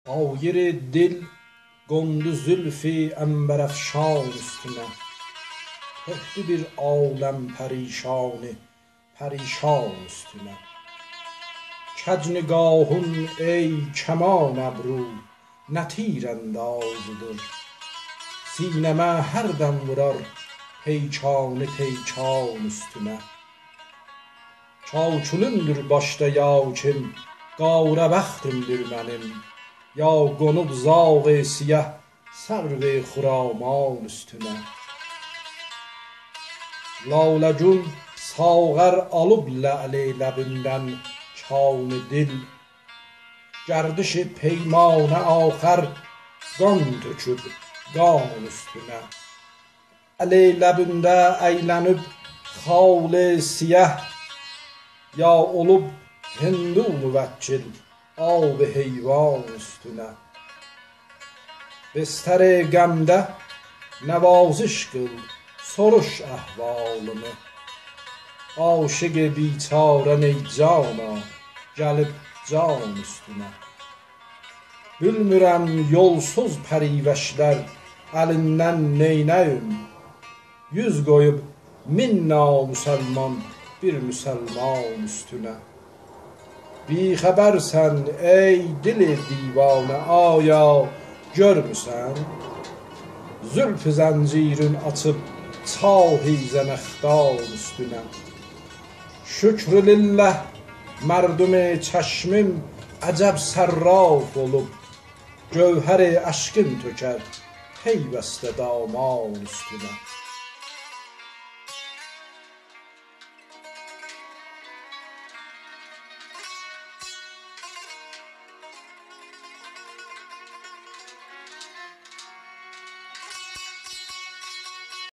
Hayır dil qondu zülfi ənbərəfşan üstünə. Tökdü bir aləm pərişanı pərişan üstünə. Kəc nigahın ey kəman əbru nə tirəndazıdır. Sinəmə hərdən vurar peykanı peykan üstünə. Çaçulundur başda ya kim, qara bəxtimdir mənim. Ya qonub zağ-ı siyah sərv-i xuraman üstünə. Laləgün sağər alıb lə'li ləbindən kanı dil. Gərdişi peymanə axər qan töküb qan üstünə. Lə'li ləbində əylənib xal-ı siyah. Ya olub hindu müvəkkil ab heyvan üstünə. Bistər-i qəmdə nəvaziş qıl, soruş əhvalımı. Aşiq-i biçarən ey cana, gəlib can üstünə. Bilmirəm yolsuz pərivəşlər əlindən neynəyim. Yüz qoyub min namüsəlman bir müsəlman üstünə. Bixəbərsən ey dili divanə, aya görmüsən? Zülf-i zəncirin açıb çahi zənəxtan üstünə. Şükrü lillah mərdüm-i çəşmim əcəb sərraf olub. Gövhər-i əşqin tökər peyvəstə daman üstünə.